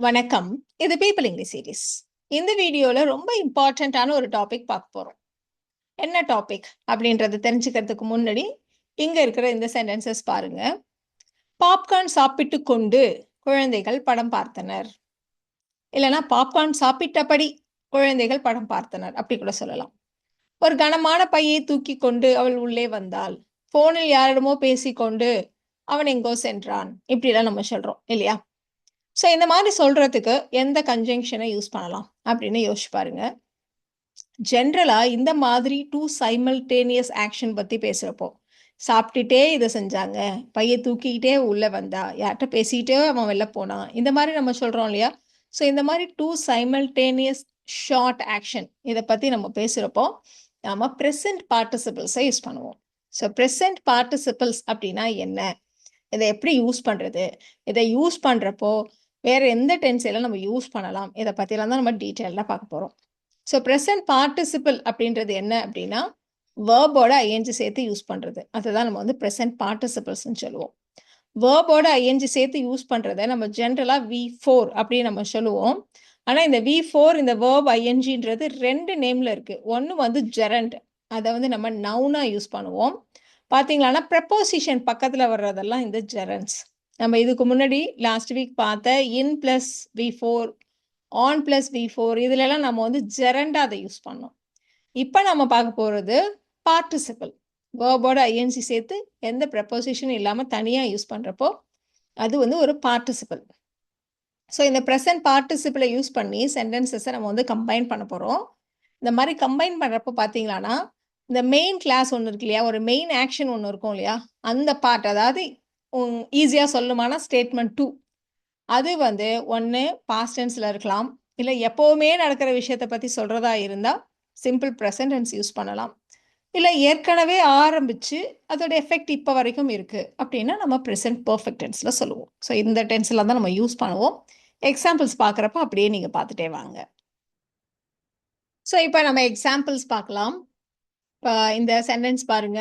வணக்கம். இது people English series. இந்த வீடியோல ரொம்ப இம்பார்ட்டன்ட்டான ஒரு டாபிக் பார்க்க போறோம். என்ன டாபிக் அப்படின்றத தெரிஞ்சுக்கிறதுக்கு முன்னாடி, இங்க இருக்கிற இந்த சென்டென்சஸ் பாருங்க. பாப்கார்ன் சாப்பிட்டுக் கொண்டு குழந்தைகள் படம் பார்த்தனர். இல்லனா பாப்கார்ன் சாப்பிட்டபடி குழந்தைகள் படம் பார்த்தனர். அப்படி கூட சொல்லலாம். ஒரு கனமான பையை தூக்கிக் கொண்டு அவள் உள்ளே வந்தாள். ஃபோனில் யாரிடமோ பேசிக்கொண்டு அவன் எங்கோ சென்றான். இப்படிலாம் நம்ம சொல்றோம் இல்லையா? ஸோ இந்த மாதிரி சொல்றதுக்கு எந்த கன்ஜங்ஷனை யூஸ் பண்ணலாம் அப்படின்னு யோசிச்சு பாருங்க. ஜென்ரலா இந்த மாதிரி டூ சைமல்டேனியஸ் ஆக்ஷன் பத்தி பேசுறப்போ, சாப்பிட்டுட்டே இதை செஞ்சாங்க, பைய தூக்கிக்கிட்டே உள்ள வந்தா, யார்கிட்ட பேசிக்கிட்டே அவன் வெளில போனான், இந்த மாதிரி நம்ம சொல்றோம் இல்லையா? ஸோ இந்த மாதிரி டூ சைமல்டேனியஸ் ஷார்ட் ஆக்ஷன் இதை பத்தி நம்ம பேசுறப்போ நாம ப்ரெசன்ட் பார்ட்டிசிபிள்ஸை யூஸ் பண்ணுவோம். ஸோ ப்ரெசன்ட் பார்ட்டிசிபிள்ஸ் அப்படின்னா என்ன, இதை எப்படி யூஸ் பண்றது, இதை யூஸ் பண்றப்போ வேற எந்த டென்ஸையும் நம்ம யூஸ் பண்ணலாம், இதை பற்றிலாம் தான் நம்ம டீட்டெயிலாக பார்க்க போகிறோம். ஸோ ப்ரெசன்ட் பார்ட்டிசிபிள் அப்படின்றது என்ன அப்படின்னா, வேர்போட ஐஎன்ஜி சேர்த்து யூஸ் பண்ணுறது, அதுதான் நம்ம வந்து ப்ரெசன்ட் பார்ட்டிசிபிள்ஸ்ன்னு சொல்லுவோம். வேர்போட ஐஎன்ஜி சேர்த்து யூஸ் பண்ணுறதை நம்ம ஜென்ரலாக V4 அப்படின்னு நம்ம சொல்லுவோம். ஆனால் இந்த V4 இந்த வேர்ப் ஐஎன்ஜின்றது ரெண்டு நேமில் இருக்குது. ஒன்று வந்து ஜெரண்ட், அதை வந்து நம்ம நவுனாக யூஸ் பண்ணுவோம். பார்த்தீங்களான்னா ப்ரெப்போசிஷன் பக்கத்தில் வர்றதெல்லாம் இந்த ஜெரண்ட்ஸ். நம்ம இதுக்கு முன்னாடி லாஸ்ட் வீக் பார்த்த இன் plus V4, on plus V4 இதுலலாம் நம்ம வந்து ஜெரண்டாக அதை யூஸ் பண்ணோம். இப்போ நம்ம பார்க்க போகிறது பார்ட்டிசிபிள். வேர்போட ஐஎன்சி சேர்த்து எந்த ப்ரெப்போசிஷனும் இல்லாமல் தனியாக யூஸ் பண்ணுறப்போ அது வந்து ஒரு பார்ட்டிசிபிள். ஸோ இந்த ப்ரெசன்ட் பார்ட்டிசிபிளை யூஸ் பண்ணி சென்டென்சஸை நம்ம வந்து கம்பைன் பண்ண போகிறோம். இந்த மாதிரி கம்பைன் பண்ணுறப்போ பார்த்தீங்களான்னா, இந்த மெயின் கிளாஸ் ஒன்று இருக்கு இல்லையா, ஒரு மெயின் ஆக்ஷன் ஒன்று இருக்கும் இல்லையா, அந்த பார்ட், அதாவது ஈஸியாக சொல்லணுமானா ஸ்டேட்மெண்ட் 2, அது வந்து ஒன்று பாஸ்ட் டென்ஸில் இருக்கலாம், இல்லை எப்போவுமே நடக்கிற விஷயத்தை பற்றி சொல்கிறதா இருந்தால் சிம்பிள் ப்ரெசன்ட் டென்ஸ் யூஸ் பண்ணலாம், இல்லை ஏற்கனவே ஆரம்பித்து அதோட எஃபெக்ட் இப்போ வரைக்கும் இருக்குது அப்படின்னா நம்ம ப்ரெசன்ட் பர்ஃபெக்ட் டென்ஸில் சொல்லுவோம். ஸோ இந்த டென்ஸில் தான் நம்ம யூஸ் பண்ணுவோம். எக்ஸாம்பிள்ஸ் பார்க்குறப்ப அப்படியே நீங்கள் பார்த்துட்டே வாங்க. ஸோ இப்போ நம்ம எக்ஸாம்பிள்ஸ் பார்க்கலாம். இப்போ இந்த சென்டென்ஸ் பாருங்க.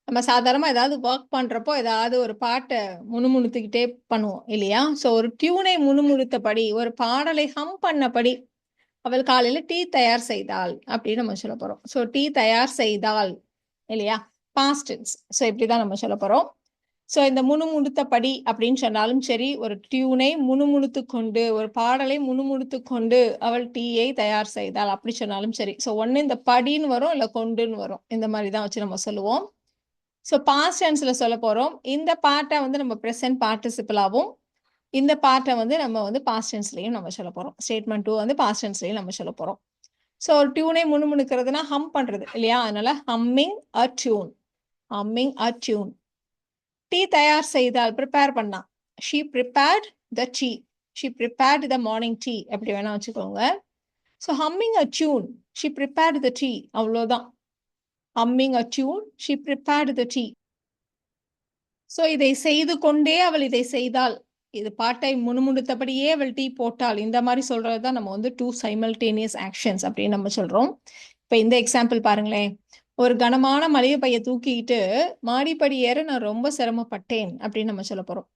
நம்ம சாதாரணமாக ஏதாவது ஒர்க் பண்ணுறப்போ ஏதாவது ஒரு பாட்டை முணுமுணுத்துக்கிட்டே பண்ணுவோம் இல்லையா? ஸோ ஒரு டியூனை முணுமுணுத்தபடி, ஒரு பாடலை ஹம் பண்ணபடி அவள் காலையில் டீ தயார் செய்தாள் அப்படின்னு நம்ம சொல்ல போகிறோம். ஸோ டீ தயார் செய்தாள் இல்லையா, பாஸ்ட் டென்ஸ். ஸோ இப்படி தான் நம்ம சொல்ல போகிறோம். ஸோ இந்த முணுமுணுத்தபடி அப்படின்னு சொன்னாலும் சரி, ஒரு டியூனை முணுமுணுத்து கொண்டு, ஒரு பாடலை முணுமுணுத்து கொண்டு அவள் டீயை தயார் செய்தாள் அப்படி சொன்னாலும் சரி. ஸோ ஒன்று இந்த படின்னு வரும், இல்லை கொண்டுன்னு வரும். இந்த மாதிரி தான் வச்சு நம்ம சொல்லுவோம். ஸோ பாஸ்ட் டென்ஸில் சொல்ல போகிறோம். இந்த பார்ட்டை வந்து நம்ம ப்ரெசன்ட் பார்ட்டிசிபிளாகவும், இந்த பார்ட்டை வந்து நம்ம வந்து பாஸ்ட் டென்ஸ்லையும் நம்ம சொல்ல போகிறோம். ஸ்டேட்மெண்ட் 2 வந்து பாஸ்ட் டென்ஸ்லையும் நம்ம சொல்ல போகிறோம். ஸோ ஒரு டியூனை முணுமுணுக்கிறதுனா ஹம் பண்ணுறது இல்லையா, அதனால humming a tune, humming a tune. Tea தயார் செய்தால், ப்ரிப்பேர் பண்ணா, she prepared the tea, she prepared the morning tea எப்படி வேணா வச்சுக்கோங்க. So humming a tune, she prepared the tea, அவ்வளோதான். Humming a tune, she prepared the tea. So இதை செய்து கொண்டே அவள் இதை செய்தாள், இது பாட்டை முணுமுணுத்தபடியே அவள் டீ போட்டாள், இந்த மாதிரி சொல்றது தான் நம்ம வந்து டூ சைமல்டேனியஸ் ஆக்ஷன்ஸ் அப்படின்னு நம்ம சொல்றோம். இப்போ இந்த எக்ஸாம்பிள் பாருங்களேன். ஒரு கனமான மளிகை பையை தூக்கிட்டு மாடிப்படி ஏற நான் ரொம்ப சிரமப்பட்டேன் அப்படின்னு நம்ம சொல்ல போறோம்.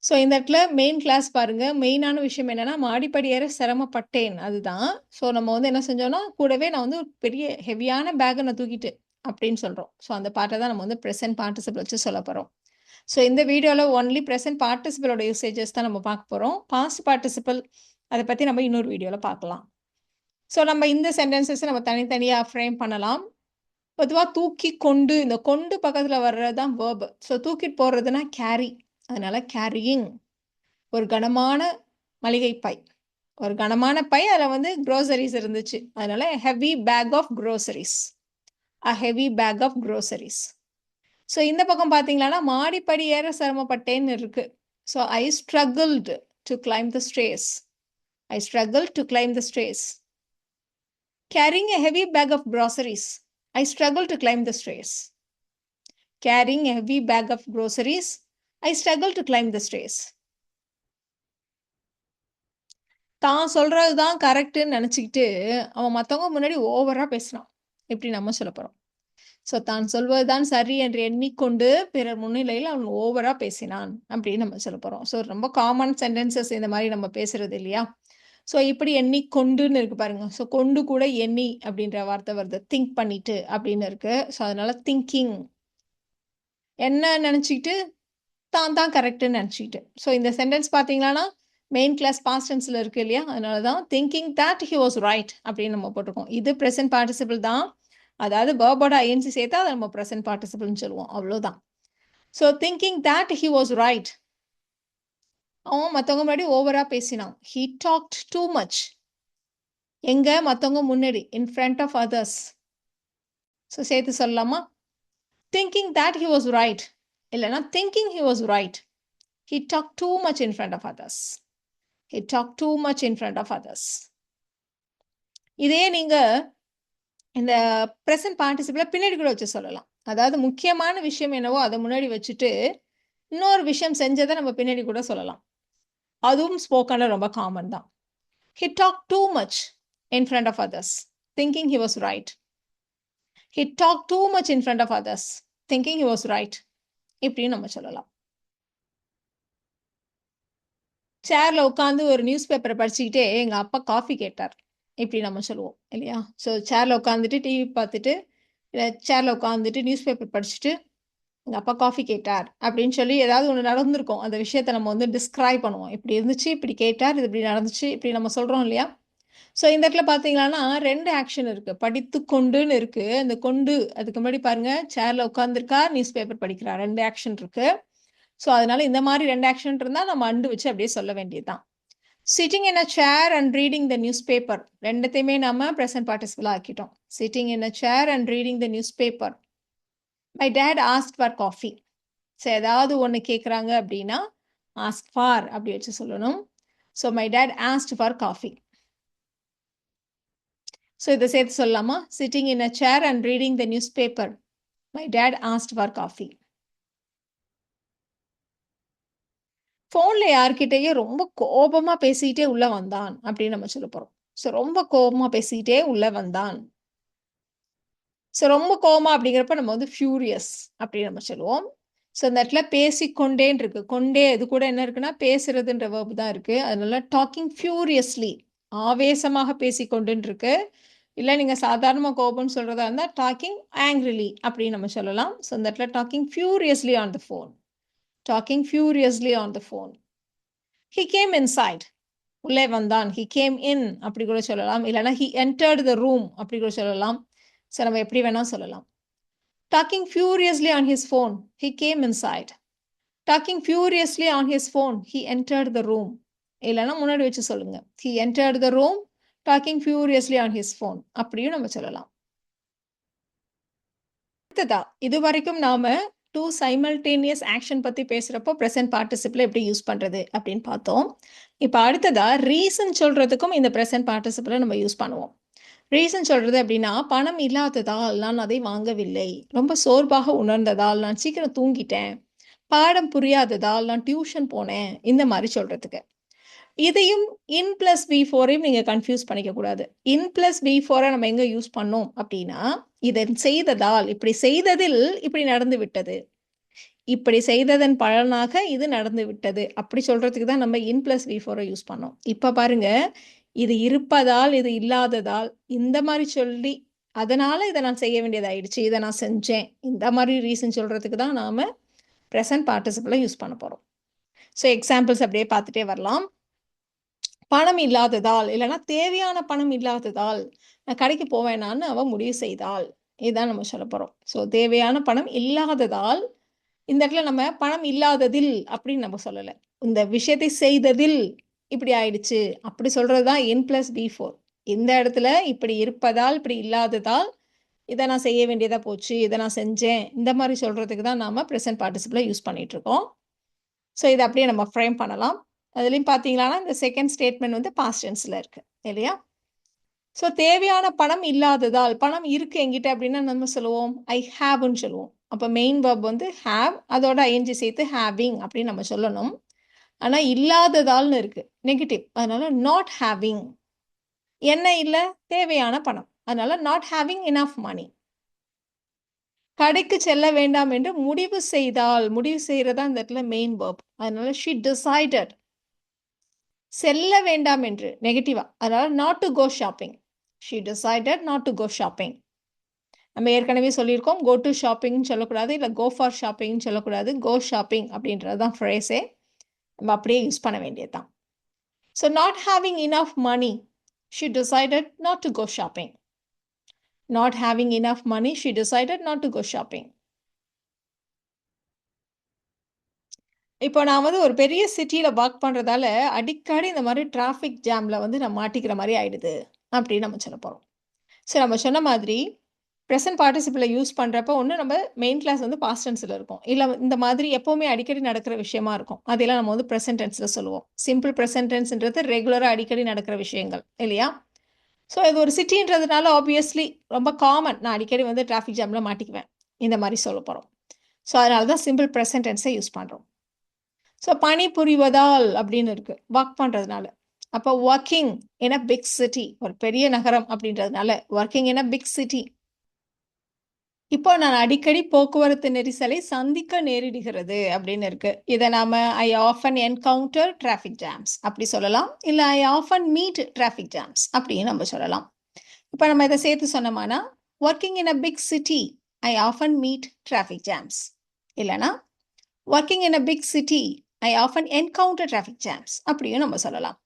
ஸோ இந்த இடத்துல மெயின் கிளாஸ் பாருங்க. மெயினான விஷயம் என்னன்னா மாடிப்படி ஏற சிரமப்பட்டேன், அதுதான். ஸோ நம்ம வந்து என்ன செஞ்சோம்னா கூடவே நான் வந்து ஒரு பெரிய ஹெவியான பேக்கை நான் தூக்கிட்டு அப்படின்னு சொல்றோம். ஸோ அந்த பாட்டை தான் நம்ம வந்து ப்ரெசன்ட் பார்ட்டிசிபிள் வச்சு சொல்ல போறோம். ஸோ இந்த வீடியோவில் ஒன்லி ப்ரெசன்ட் பார்ட்டிசிபிளோட யூசேஜஸ் தான் நம்ம பார்க்க போகிறோம். பாஸ்ட் பார்ட்டிசிபிள் அதை பற்றி நம்ம இன்னொரு வீடியோவில் பார்க்கலாம். ஸோ நம்ம இந்த சென்டென்சஸ் நம்ம தனித்தனியாக ஃப்ரேம் பண்ணலாம். பொதுவாக தூக்கி கொண்டு, இந்த கொண்டு பக்கத்தில் வர்றது தான் வேர்பு. ஸோ தூக்கிட்டு போடுறதுனா கேரி, அதனால கேரியிங். ஒரு கனமான மளிகை பை, ஒரு கனமான பை, அதில் வந்து க்ரோசரிஸ் இருந்துச்சு, அதனால heavy bag of groceries, a heavy bag of groceries. So இந்த பக்கம் பார்த்தீங்கன்னா மாடிப்படி ஏற சிரமப்பட்டேன்னு இருக்கு. So I struggled to climb the stairs, I struggle to climb the stairs. Carrying a heavy bag of groceries, I struggle to climb the stairs. Carrying a heavy bag of groceries, I struggle to climb the stairs. தான் சொல்றது தான் கரெக்டுன்னு நினச்சிக்கிட்டு அவன் மற்றவங்க முன்னாடி ஓவராக பேசுகிறான், இப்படி நம்ம சொல்ல போகிறோம். ஸோ தான் சொல்வதுதான் சரி என்று எண்ணிக்கொண்டு பிறர் முன்னிலையில் அவன் ஓவரா பேசினான் அப்படின்னு நம்ம சொல்ல போறோம். ஸோ ரொம்ப காமன் சென்டென்சஸ் இந்த மாதிரி நம்ம பேசுறது இல்லையா? ஸோ இப்படி எண்ணிக்கொண்டுன்னு இருக்கு பாருங்க. ஸோ கொண்டு கூட எண்ணி அப்படின்ற வார்த்தை வருது. திங்க் பண்ணிட்டு அப்படின்னு இருக்கு. ஸோ அதனால திங்கிங் என்ன நினைச்சிட்டு தான் தான் கரெக்ட்னு நினைச்சிட்டு. ஸோ இந்த சென்டென்ஸ் பார்த்தீங்கன்னா மெயின் கிளாஸ் பாஸ்ட் டென்ஸ்ல இருக்கு இல்லையா? அதனால தான் thinking that he was right அப்படின்னு நம்ம போட்டிருக்கோம். இது பிரசன்ட் பார்ட்டிசிபிள் தான். அதாவது வேர்போட ஐஎன்சி சேர்த்தா அதை நம்ம ப்ரெசன்ட் பார்ட்டிசிபிள்னு சொல்லுவோம். அவ்வளோதான். So thinking that he was right. அவன் மற்றவங்க முன்னாடி ஓவரா பேசினான். He talked too much. எங்க மற்றவங்க முன்னாடி in front of others. So சேர்த்து சொல்லலாமா? Thinking that he was right இல்லைன்னா thinking he was right. He talk too much in front of others. He talk too much in front of others. இதே நீங்க இந்த present பார்ட்டிசிபிள பின்னாடி கூட வச்சு சொல்லலாம். அதாவது முக்கியமான விஷயம் என்னவோ அதை முன்னாடி வச்சுட்டு இன்னொரு விஷயம் செஞ்சதை நம்ம பின்னாடி கூட சொல்லலாம். அதுவும் ஸ்போக்கன்ல ரொம்ப காமன் தான். He talked too much in front of others, thinking he was right. He talked too much in front of others, thinking he was right. இப்படியும் நம்ம சொல்லலாம். சேர்ல உட்காந்து ஒரு நியூஸ் பேப்பரை படிச்சுக்கிட்டே எங்க அப்பா காஃபி கேட்டார். இப்படி நம்ம சொல்லுவோம் இல்லையா? ஸோ சேர்ல உட்காந்துட்டு டிவி பார்த்துட்டு சேர்ல உட்காந்துட்டு நியூஸ் பேப்பர் படிச்சுட்டு எங்கள் அப்பா காஃபி கேட்டார் அப்படின்னு சொல்லி ஏதாவது ஒன்று நடந்திருக்கும். அந்த விஷயத்தை நம்ம வந்து டிஸ்கிரைப் பண்ணுவோம். இப்படி இருந்துச்சு, இப்படி கேட்டார், இது இப்படி நடந்துச்சு, இப்படி நம்ம சொல்கிறோம் இல்லையா? ஸோ இந்த இடத்துல பார்த்தீங்கன்னா 2 ஆக்ஷன் இருக்குது. படித்து கொண்டுன்னு இருக்குது. அந்த கொண்டு அதுக்கு முன்னாடி பாருங்கள், சேரில் உட்காந்துருக்கார், நியூஸ் பேப்பர் படிக்கிறார். 2 ஆக்ஷன் இருக்குது. ஸோ அதனால இந்த மாதிரி 2 ஆக்ஷன் இருந்தால் நம்ம அண்டு வச்சு அப்படியே சொல்ல வேண்டியது தான். Sitting in a chair and reading the newspaper ரெண்டுத்தையுமே நம்ம ப்ரெசன்ட் பார்ட்டிசிபிளாக ஆக்கிட்டோம். Sitting in a chair and reading the newspaper. My dad ask for coffee. So ஏதாவது ஒன்று கேட்குறாங்க அப்படின்னா ஆஸ்க் ஃபார் அப்படி வச்சு சொல்லணும். So my dad ask for coffee. So இதை சேர்த்து சொல்லலாமா? Sitting in a chair and reading the newspaper. My dad ask for coffee. ஃபோனில் யார்கிட்டயே ரொம்ப கோபமாக பேசிக்கிட்டே உள்ளே வந்தான் அப்படின்னு நம்ம சொல்ல போகிறோம். ஸோ ரொம்ப கோபமாக பேசிக்கிட்டே உள்ளே வந்தான். ஸோ ரொம்ப கோபமாக அப்படிங்கிறப்ப நம்ம வந்து ஃபியூரியஸ் அப்படின்னு நம்ம சொல்லுவோம். ஸோ இந்த இடத்துல பேசிக்கொண்டேன்னு இருக்கு. கொண்டே இது கூட என்ன இருக்குன்னா பேசுறதுன்ற வேர்பு தான் இருக்கு. அதனால டாக்கிங் ஃபியூரியஸ்லி ஆவேசமாக பேசிக்கொண்டுன்னு இருக்கு. இல்லை நீங்கள் சாதாரணமாக கோபம்னு சொல்கிறதா இருந்தால் டாக்கிங் ஆங்க்ரிலி அப்படின்னு நம்ம சொல்லலாம். ஸோ இந்த இடத்துல talking furiously on the phone. Talking furiously on the phone. He came inside. உள்ளே வந்தான். ஹி கேம் இன் அப்படி கூட சொல்லலாம். இல்லைன்னா ஹி என்டர்டு த ரூம் அப்படி கூட சொல்லலாம். ஸோ நம்ம எப்படி வேணால் சொல்லலாம். Talking furiously on his phone, he came inside. Talking furiously on his phone, he entered the room. இல்லைன்னா முன்னாடி வச்சு சொல்லுங்க. He entered the room, talking furiously on his phone. அப்படியும் நம்ம சொல்லலாம். அடுத்ததா இது வரைக்கும் நாம டூ சைமல்டேனியஸ் ஆக்ஷன் பற்றி பேசுகிறப்போ ப்ரெசன்ட் பார்ட்டிசிபிளை எப்படி யூஸ் பண்ணுறது அப்படின்னு பார்த்தோம். இப்போ அடுத்ததா ரீசன் சொல்கிறதுக்கும் இந்த ப்ரெசன்ட் பார்ட்டிசிபிளை நம்ம யூஸ் பண்ணுவோம். ரீசன் சொல்கிறது அப்படின்னா பணம் இல்லாததால் நான் அதை வாங்கவில்லை, ரொம்ப சோர்வாக உணர்ந்ததால் நான் சீக்கிரம் தூங்கிட்டேன், பாடம் புரியாததால் நான் டியூஷன் போனேன், இந்த மாதிரி சொல்கிறதுக்கு. இதையும் இன் பிளஸ் V4ஐயும் நீங்கள் கன்ஃபியூஸ் பண்ணிக்கக்கூடாது. இன் பிளஸ் V4ஐ நம்ம எங்கே யூஸ் பண்ணோம் அப்படின்னா இதை செய்ததால், இப்படி செய்ததில் இப்படி நடந்து விட்டது, இப்படி செய்ததன் பலனாக இது நடந்து விட்டது அப்படி சொல்கிறதுக்கு தான் நம்ம இன் பிளஸ் V4ஐ யூஸ் பண்ணோம். இப்போ பாருங்க, இது இருப்பதால் இது இல்லாததால் இந்த மாதிரி சொல்லி அதனால இதை நான் செய்ய வேண்டியதாயிடுச்சு, இதை நான் செஞ்சேன், இந்த மாதிரி ரீசன் சொல்கிறதுக்கு தான் நாம் ப்ரெசன்ட் பார்ட்டிசிபிளை யூஸ் பண்ண போகிறோம். ஸோ எக்ஸாம்பிள்ஸ் அப்படியே பார்த்துட்டே வரலாம். பணம் இல்லாததால் இல்லைன்னா தேவையான பணம் இல்லாததால் நான் கடைக்கு போவேனான்னு அவன் முடிவு செய்தாள், இதுதான் நம்ம சொல்ல போகிறோம். ஸோ தேவையான பணம் இல்லாததால், இந்த இடத்துல நம்ம பணம் இல்லாததில் அப்படின்னு நம்ம சொல்லலை, இந்த விஷயத்தை செய்ததில் இப்படி ஆயிடுச்சு அப்படி சொல்கிறது தான் N + V4. இந்த இடத்துல இப்படி இருப்பதால் இப்படி இல்லாததால் இதை நான் செய்ய வேண்டியதாக போச்சு, இதை நான் செஞ்சேன், இந்த மாதிரி சொல்கிறதுக்கு தான் நாம் ப்ரெசன்ட் பார்ட்டிசிபிளை யூஸ் பண்ணிகிட்ருக்கோம். ஸோ இதை அப்படியே நம்ம ஃப்ரேம் பண்ணலாம். அதுலேயும் பார்த்தீங்கன்னா இந்த செகண்ட் ஸ்டேட்மெண்ட் வந்து பாஸ்ட் டென்ஸில் இருக்குது இல்லையா? ஸோ தேவையான பணம் இல்லாததால், பணம் இருக்குது என்கிட்ட அப்படின்னா நம்ம சொல்லுவோம் ஐ ஹாவ்னு சொல்லுவோம். அப்போ மெயின் வேர்ப் வந்து ஹாவ், அதோட ஐஎன்ஜி சேர்த்து ஹேவிங் அப்படின்னு நம்ம சொல்லணும். ஆனால் இல்லாததால்னு இருக்குது நெகட்டிவ், அதனால நாட் ஹேவிங். என்ன இல்லை? தேவையான பணம், அதனால நாட் ஹேவிங் இனஃப் மணி. கடைக்கு செல்ல வேண்டாம் என்று முடிவு செய்தால், முடிவு செய்யறதா இந்த இடத்துல மெயின் verb. அதனால she decided. செல்ல வேண்டாம் என்று நெகட்டிவா, அதனால not to go shopping. She decided not to go shopping. நம்ம ஏற்கனவே சொல்லியிருக்கோம், go to shopping சொல்லக்கூடாது, இல்லை go for shopping சொல்லக்கூடாது, go shopping அப்படின்றது தான் ஃப்ரேஸே. நம்ம அப்படியே யூஸ் பண்ண வேண்டியதுதான். So not having enough money, she decided not to go shopping. Not having enough money, she decided not to go shopping. இப்போ நான் வந்து ஒரு பெரிய சிட்டியில் ஒர்க் பண்ணுறதால அடிக்கடி இந்த மாதிரி டிராஃபிக் ஜாமில் வந்து நான் மாட்டிக்கிற மாதிரி ஆயிடுது அப்படின்னு நம்ம சொல்ல போகிறோம். சரி, நம்ம சொன்ன மாதிரி ப்ரெசன்ட் பார்ட்டிசிபிளை யூஸ் பண்ணுறப்ப ஒன்று நம்ம மெயின் கிளாஸ் வந்து பாஸ்ட் டென்ஸில் இருக்கும், இல்லை இந்த மாதிரி எப்போவுமே அடிக்கடி நடக்கிற விஷயமா இருக்கும், அதெல்லாம் நம்ம வந்து ப்ரெசன்ட் டென்ஸில் சொல்லுவோம். சிம்பிள் ப்ரெசன்ட் டென்ஸ்ன்றது ரெகுலராக அடிக்கடி நடக்கிற விஷயங்கள் இல்லையா? ஸோ இது ஒரு சிட்டின்றதுனால ஆப்வியஸ்லி ரொம்ப காமன், நான் அடிக்கடி வந்து டிராஃபிக் ஜாமில் மாட்டிக்குவேன் இந்த மாதிரி சொல்ல போகிறோம். ஸோ அதனால தான் சிம்பிள் ப்ரெசன்ட் டென்ஸை யூஸ் பண்ணுறோம். ஸோ பணி புரிவதால் அப்படின்னு இருக்கு, ஒர்க் பண்ணுறதுனால. அப்போ working in a big city, ஒரு பெரிய நகரம் அப்படின்றதுனால working in a big city. இப்போ நான் அடிக்கடி போக்குவரத்து நெரிசலை சந்திக்க நேரிடுகிறது அப்படின்னு இருக்கு. இதை நாம I often encounter traffic jams அப்படி சொல்லலாம், இல்லை I often meet traffic jams அப்படின்னு நம்ம சொல்லலாம். இப்போ நம்ம இதை சேர்த்து சொன்னோம்னா working in a big city I often meet traffic jams, இல்லைனா working in a big city I often encounter traffic jams அப்படியும் நம்ம சொல்லலாம்.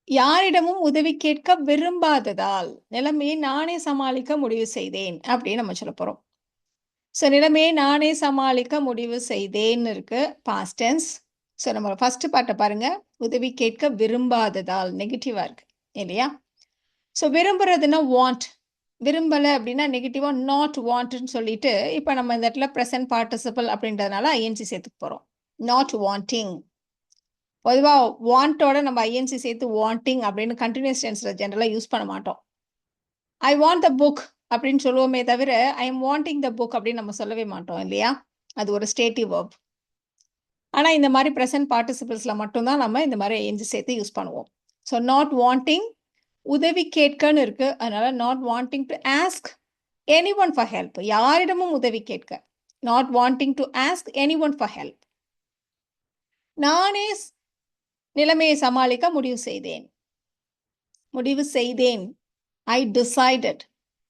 யாரிடமும் உதவி கேட்க விரும்பாததால் நிலைமையை நானே சமாளிக்க முடிவு செய்தேன் அப்படின்னு நம்ம சொல்ல போறோம். ஸோ நிலைமையை நானே சமாளிக்க முடிவு செய்தேன்னு இருக்கு, பாஸ்ட் டென்ஸ். ஸோ நம்ம ஃபர்ஸ்ட் பார்ட்டை பாருங்க, உதவி கேட்க விரும்பாததால் நெகட்டிவா இருக்கு இல்லையா? ஸோ விரும்புறதுன்னா வாண்ட், விரும்பலை அப்படின்னா நெகட்டிவா நாட் வாண்ட்னு சொல்லிட்டு இப்போ நம்ம இந்த இடத்துல ப்ரெசன்ட் பார்ட்டிசிபிள் அப்படின்றதுனால ஐஎன்சி சேர்த்துக்க போறோம். Not wanting. பொதுவாக வாண்டோட நம்ம ஐஎன்சி சேர்த்து வாண்டிங் அப்படின்னு கண்டினியூஸ் டென்ஸில் ஜென்ரலாக யூஸ் பண்ண மாட்டோம். ஐ வாண்ட் த புக் அப்படின்னு சொல்லுவோமே தவிர I am wanting the book அப்படின்னு நம்ம சொல்லவே மாட்டோம் இல்லையா? அது ஒரு ஸ்டேட்டிவ் வேர்ப். ஆனால் இந்த மாதிரி ப்ரெசன்ட் பார்ட்டிசிபிள்ஸில் மட்டும்தான் நம்ம இந்த மாதிரி ஐஎன்சி சேர்த்து யூஸ் பண்ணுவோம். ஸோ நாட் வாண்டிங், உதவி கேட்கன்னு இருக்கு, அதனால not wanting to ask any one for help, யாரிடமும் உதவி கேட்க. Not wanting to ask any one for help. நானே நிலைமையை சமாளிக்க முடிவு செய்தேன். முடிவு செய்தேன், I decided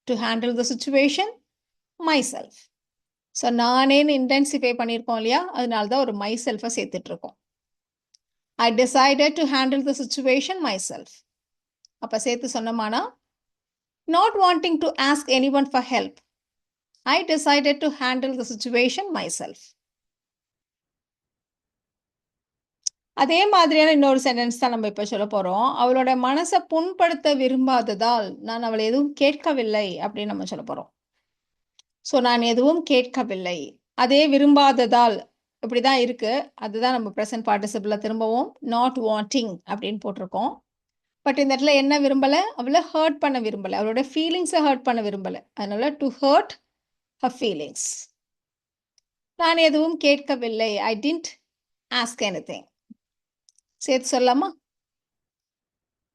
to handle the situation myself. So நானேன்னு இன்டென்சிஃபை பண்ணியிருக்கோம் இல்லையா, அதனால தான் ஒரு மை செல்ஃபை சேர்த்துட்டு இருக்கோம். I decided to handle the situation myself. அப்போ சேர்த்து சொன்னோம்னா not wanting to ask any one for help, I decided to handle the situation my self. அதே மாதிரியான இன்னொரு சென்டென்ஸ் தான் நம்ம இப்போ சொல்ல போகிறோம். அவளோட மனசை புண்படுத்த விரும்பாததால் நான் அவளை எதுவும் கேட்கவில்லை அப்படின்னு நம்ம சொல்ல போகிறோம். ஸோ நான் எதுவும் கேட்கவில்லை, அதே விரும்பாததால் இப்படி தான் இருக்கு, அதுதான் நம்ம ப்ரெசன்ட் பார்ட்டிசிபிளில் திரும்பவும் நாட் வாண்டிங் அப்படின்னு போட்டிருக்கோம். பட் இந்த இடத்துல என்ன விரும்பலை, அவளை ஹர்ட் பண்ண விரும்பலை, அவளோட ஃபீலிங்ஸை ஹர்ட் பண்ண விரும்பலை, அதனால டு ஹர்ட் ஹர் ஃபீலிங்ஸ். நான் எதுவும் கேட்கவில்லை, ஐ டிடன்ட் ஆஸ்க் எனிதிங். சேர்த்து சொல்லலாமா?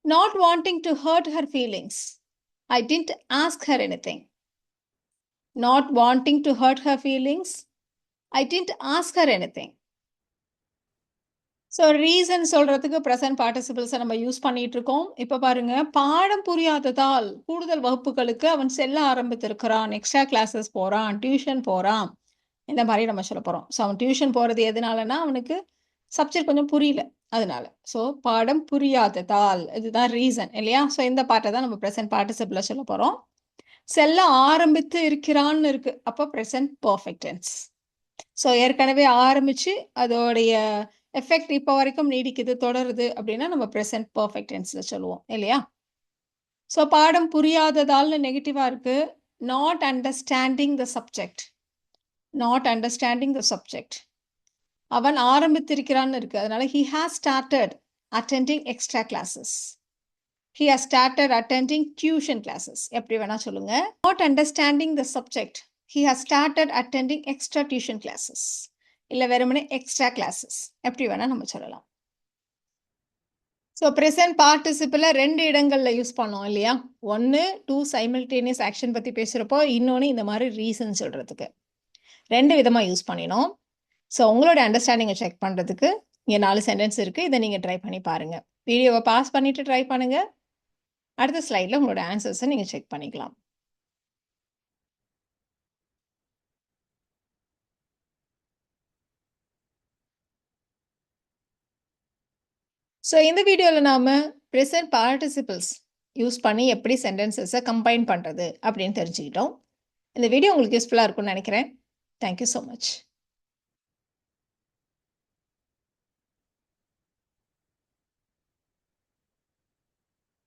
Not wanting to hurt her feelings, I didn't ask her anything. Not wanting to hurt her feelings, I didn't ask her anything. So reason சொல்றதுக்கு present பார்ட்டிசிபிள்ஸை நம்ம use பண்ணிட்டு இருக்கோம். இப்போ பாருங்க, பாடம் புரியாததால் கூடுதல் வகுப்புகளுக்கு அவன் செல்ல ஆரம்பித்திருக்கிறான், எக்ஸ்ட்ரா கிளாஸஸ் போறான், டியூஷன் போறான், இந்த மாதிரி நம்ம சொல்ல போறோம். ஸோ அவன் டியூஷன் போறது எதனாலனா அவனுக்கு சப்ஜெக்ட் கொஞ்சம் புரியல அதனால. ஸோ பாடம் புரியாததால், இதுதான் ரீசன் இல்லையா? ஸோ இந்த பாட்டை தான் நம்ம ப்ரெசன்ட் பார்ட்டிசிபிளில் சொல்ல போகிறோம். செல்ல ஆரம்பித்து இருக்கிறான்னு இருக்கு, அப்போ ப்ரெசன்ட் பர்ஃபெக்ட் டென்ஸ். ஸோ ஏற்கனவே ஆரம்பிச்சு அதோடைய எஃபெக்ட் இப்போ வரைக்கும் நீடிக்குது, தொடருது அப்படின்னா நம்ம ப்ரெசன்ட் பர்ஃபெக்ட் டென்ஸில் சொல்லுவோம் இல்லையா? ஸோ பாடம் புரியாததால்னு நெகட்டிவாக இருக்கு, not understanding the subject. Not understanding the subject. அவன் ஆரம்பித்திருக்கிறான்னு இருக்கு, அதனால he has started attending extra classes. He has started attending tuition classes. எப்படி வேணா சொல்லுங்க. Not understanding the subject, he has started attending extra tuition classes. இல்ல வெறுமனே extra classes, எப்படி வேணா நம்ம சொல்லலாம். ஸோ ப்ரெசன்ட் பார்ட்டிசிபிள 2 இடங்கள்ல யூஸ் பண்ணோம் இல்லையா? ஒண்ணு டூ சைமல்டேனியஸ் ஆக்ஷன் பத்தி பேசுறப்போ, இன்னொன்னு இந்த மாரி ரீசன் சொல்றதுக்கு. 2 விதமா யூஸ் பண்ணினோம். ஸோ உங்களோட அண்டர்ஸ்டாண்டிங்க செக் பண்றதுக்கு இங்க 4 சென்டென்ஸ் இருக்கு. இத நீங்க ட்ரை பண்ணி பாருங்க. வீடியோவ பாஸ் பண்ணிட்டு ட்ரை பண்ணுங்க. அடுத்த ஸ்லைட்ல உங்களோட ஆன்சர்ஸ நீங்க செக் பண்ணிக்கலாம். ஸோ இந்த வீடியோல நாம ப்ரெசன்ட் பார்ட்டிசிபிள்ஸ் யூஸ் பண்ணி எப்படி சென்டென்சஸ கம்பைன் பண்றது அப்படின்னு தெரிஞ்சுக்கிட்டோம். இந்த வீடியோ உங்களுக்கு யூஸ்ஃபுல்லா இருக்கும்னு நெனைக்கிறேன். Thank you so much.